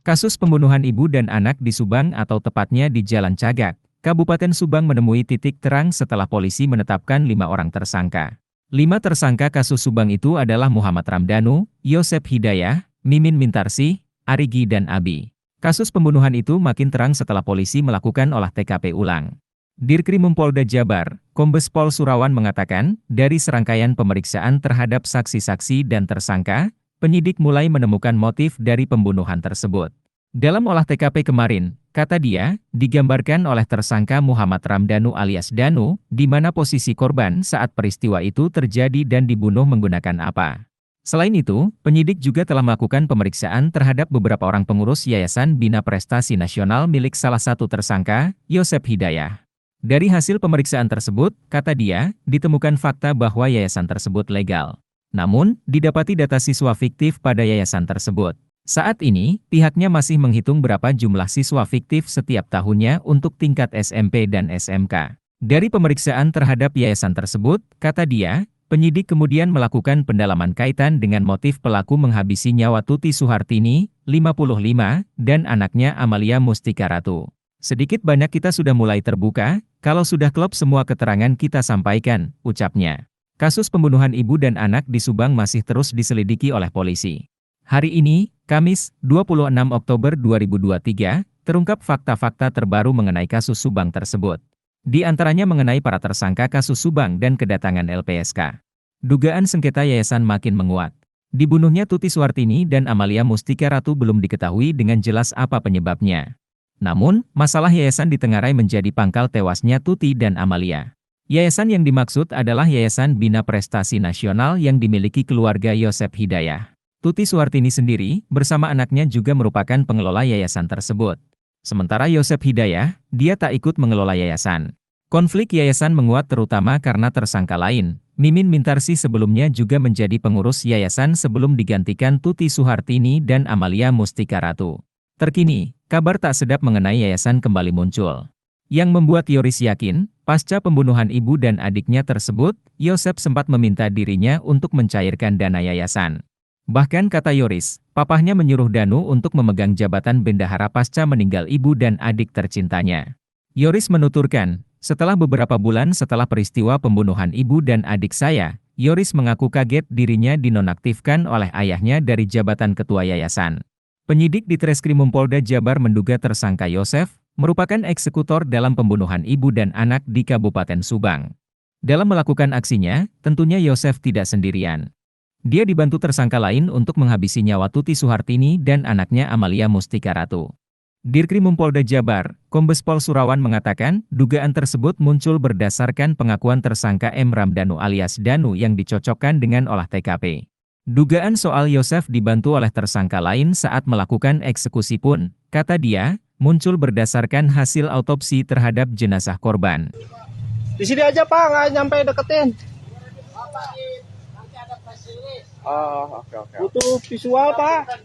Kasus pembunuhan ibu dan anak di Subang atau tepatnya di Jalan Cagak, Kabupaten Subang menemui titik terang setelah polisi menetapkan 5 orang tersangka. 5 tersangka kasus Subang itu adalah Muhammad Ramdhanu, Yosep Hidayah, Mimin Mintarsih, Arigi dan Abi. Kasus pembunuhan itu makin terang setelah polisi melakukan olah TKP ulang. Dirkrimum Polda Jabar, Kombes Pol Surawan mengatakan, dari serangkaian pemeriksaan terhadap saksi-saksi dan tersangka, penyidik mulai menemukan motif dari pembunuhan tersebut. Dalam olah TKP kemarin, kata dia, digambarkan oleh tersangka Muhammad Ramdhanu alias Danu, di mana posisi korban saat peristiwa itu terjadi dan dibunuh menggunakan apa. Selain itu, penyidik juga telah melakukan pemeriksaan terhadap beberapa orang pengurus Yayasan Bina Prestasi Nasional milik salah satu tersangka, Yosep Hidayah. Dari hasil pemeriksaan tersebut, kata dia, ditemukan fakta bahwa yayasan tersebut legal. Namun, didapati data siswa fiktif pada yayasan tersebut. Saat ini, pihaknya masih menghitung berapa jumlah siswa fiktif setiap tahunnya untuk tingkat SMP dan SMK. Dari pemeriksaan terhadap yayasan tersebut, kata dia, penyidik kemudian melakukan pendalaman kaitan dengan motif pelaku menghabisi nyawa Tuti Suhartini, 55, dan anaknya Amalia Mustika Ratu. Sedikit banyak kita sudah mulai terbuka, kalau sudah klop semua keterangan kita sampaikan, ucapnya. Kasus pembunuhan ibu dan anak di Subang masih terus diselidiki oleh polisi. Hari ini, Kamis, 26 Oktober 2023, terungkap fakta-fakta terbaru mengenai kasus Subang tersebut. Di antaranya mengenai para tersangka kasus Subang dan kedatangan LPSK. Dugaan sengketa yayasan makin menguat. Dibunuhnya Tuti Suhartini dan Amalia Mustika Ratu belum diketahui dengan jelas apa penyebabnya. Namun, masalah yayasan ditengarai menjadi pangkal tewasnya Tuti dan Amalia. Yayasan yang dimaksud adalah Yayasan Bina Prestasi Nasional yang dimiliki keluarga Yosep Hidayah. Tuti Suhartini sendiri, bersama anaknya juga merupakan pengelola yayasan tersebut. Sementara Yosep Hidayah, dia tak ikut mengelola yayasan. Konflik yayasan menguat terutama karena tersangka lain. Mimin Mintarsih sebelumnya juga menjadi pengurus yayasan sebelum digantikan Tuti Suhartini dan Amalia Mustika Ratu. Terkini, kabar tak sedap mengenai yayasan kembali muncul. Yang membuat Yoris yakin, pasca pembunuhan ibu dan adiknya tersebut, Yosep sempat meminta dirinya untuk mencairkan dana yayasan. Bahkan kata Yoris, papahnya menyuruh Danu untuk memegang jabatan bendahara pasca meninggal ibu dan adik tercintanya. Yoris menuturkan, setelah beberapa bulan setelah peristiwa pembunuhan ibu dan adik saya, Yoris mengaku kaget dirinya dinonaktifkan oleh ayahnya dari jabatan ketua yayasan. Penyidik di Treskrimum Polda Jabar menduga tersangka Yosef merupakan eksekutor dalam pembunuhan ibu dan anak di Kabupaten Subang. Dalam melakukan aksinya, tentunya Yosef tidak sendirian. Dia dibantu tersangka lain untuk menghabisi nyawa Tuti Suhartini dan anaknya Amalia Mustika Ratu. Dirkrimum Polda Jabar, Kombes Pol Surawan mengatakan, dugaan tersebut muncul berdasarkan pengakuan tersangka M. Ramdhanu alias Danu yang dicocokkan dengan olah TKP. Dugaan soal Yosef dibantu oleh tersangka lain saat melakukan eksekusi pun, kata dia, muncul berdasarkan hasil autopsi terhadap jenazah korban. Di sini aja Pak, nggak nyampe deketin. Oh, oke. Butuh visual Pak.